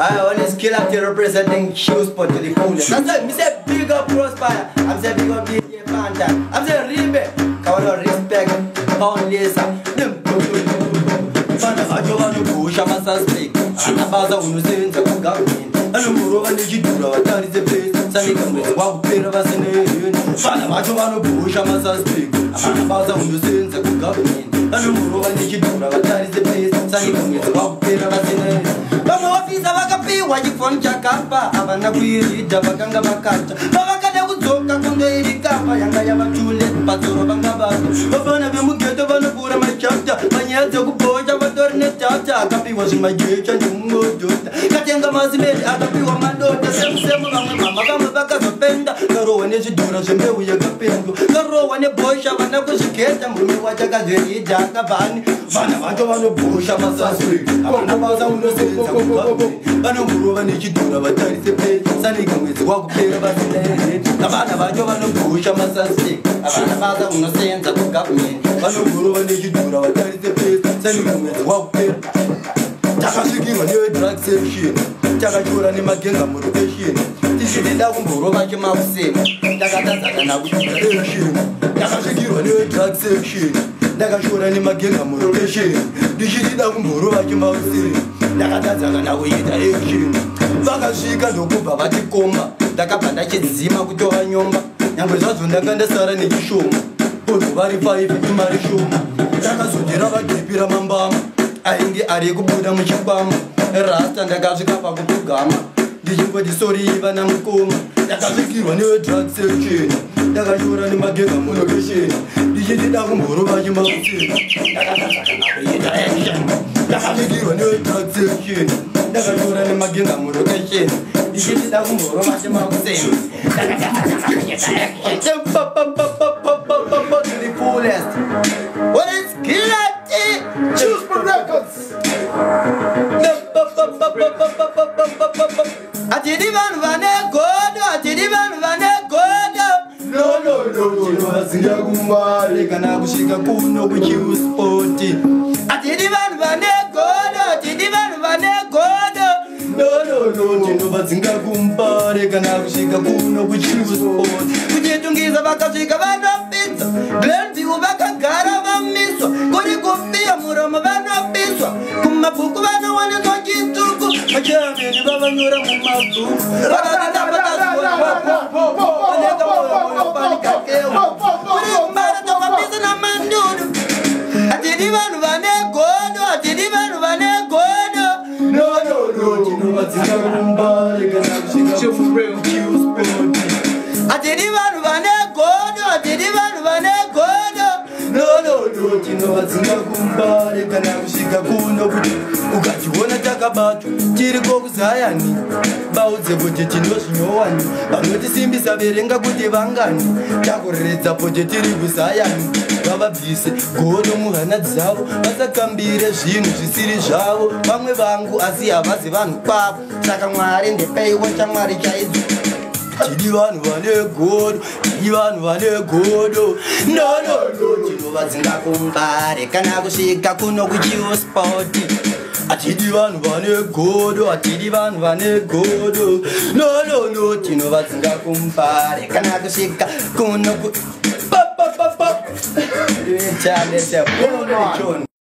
I always kill after representing shoes put to the fullest. I'm saying, me say big up Prosper. I'm saying big up DJ Panda. I'm saying Ribe. Come on, respect. On Lisa. Fana hajo wanu kusha masa speak. Anabaza unusenza kugamini. Anumuro anijidura watari the place. Sani kamwe wakupera basene. Fana hajo wanu kusha masa speak. Anabaza unusenza kugamini. Anumuro anijidura watari the place. Sani kamwe wakupera basene. Bama wafisa wakapiwa jifoni chakapa. Abana kuirida bakanga bakacha. Babakade kuzoka kunde irikapa. Yanga ya batule patoro banga bato. Babana bimugeto banukura machapta. Banyeze kupoja batorne chacha. Kapiwa zimajecha nyungo jota. Katenga mazimeli akapiwa mandota. Semu mama kama baka zopenda. Karo wane zidura zembewu ya kapengo. Karo wane bosha wana kushiketa. Mumi wachaka zveri jaka bani. Vana vacho vanobhusha masasuri. Avana vaza unosenza kukabini. Vanomuro vanechidhura vatarise pe. Sanika mwezi wakupera vasinere. Navana vacho vanobhusha masasuri. Avana vaza unosenza kukabini. Vanomuro vanechidhura vatarise pe. Sanika mwezi wakupera. Takasvikirwa newe drug section. Takachora nemagenga murotation. Tichidenda kumburo vache mausema. Takatadzana nakuita action. Takasvikirwa newe drug section. Ndakashora nemagenga murotation. Ndichidida kumburo vache mausema. Ndakatadzana nakuita action. Vakasvika ndokubva vatikoma. Ndakabva ndachidzima kutova nyomba. Nyangwe zvadzo ndanga ndasara nechishoma. Odho vari 5 imari shoma. Ndakazodera vadhipira mambama. Ainge ari kubuda muchikwama. Rasta ndakasvika pakupugama. Ndichingoti sori vana mukoma. Ndakasvikirwa newe drug section. Ndakashora nemagenga murotation. Ndichidida kumburo vache mausema. Ndakatadzana nakuita action. Ndakasvikirwa newe drug section. Ndakashora nemagenga murotation. Ndichidida kumburo vache mausema. To the fullest. What is Gilati? Choose for records. Atidivan vane godo, atidivan vane godo. No. Chinovazinga kumare kana kushika kuno kuchiuspoti. Atidivan vane godo, atidivan vane godo. No. Chinovazinga kumpare kana kushika kuno kuchiuspoti. Kuchitungiza vakasvika vanopinza. Glenview vakagara vamiswa. Kuri kufia muromo vanopinzwa. Kumabhuku vanowaniswa chituku. Machameni vavanyora mumabhuku. Kuri mbara tawapisa na mandudu. Atidi vanhu vane godo, atidi vanhu vane godo. No. Chinovazinga kumbare kana kushika kuno. Atidi vanhu vane godo, atidi vanhu vane godo. No. Chinovazinga kumbare kana kushika kuno. Ukachiona takabatwa tiri kokuzayani. Baudze kuti tinozvinyowani. Vanotisimbisa verenga kuti vangani. Takuredza kuti tiri kuzayani. Vavabvise godo muhana dzavo. Vasakambire zvinhu zvisiri zvavo. Vamwe vangu asi havazi vanhu kwavo. Saka Mwari ndepeiwo chamwari chaidzo. Tidi vanhu vane godo, tidi vanhu vane godo. No. Chinovazinga kumbare kana kusvika kuno kuchiuspoti. Atidi vanhu vane godo, atidi vanhu vane godo. No. Chinovazinga kumbare kana kusvika kuno ku.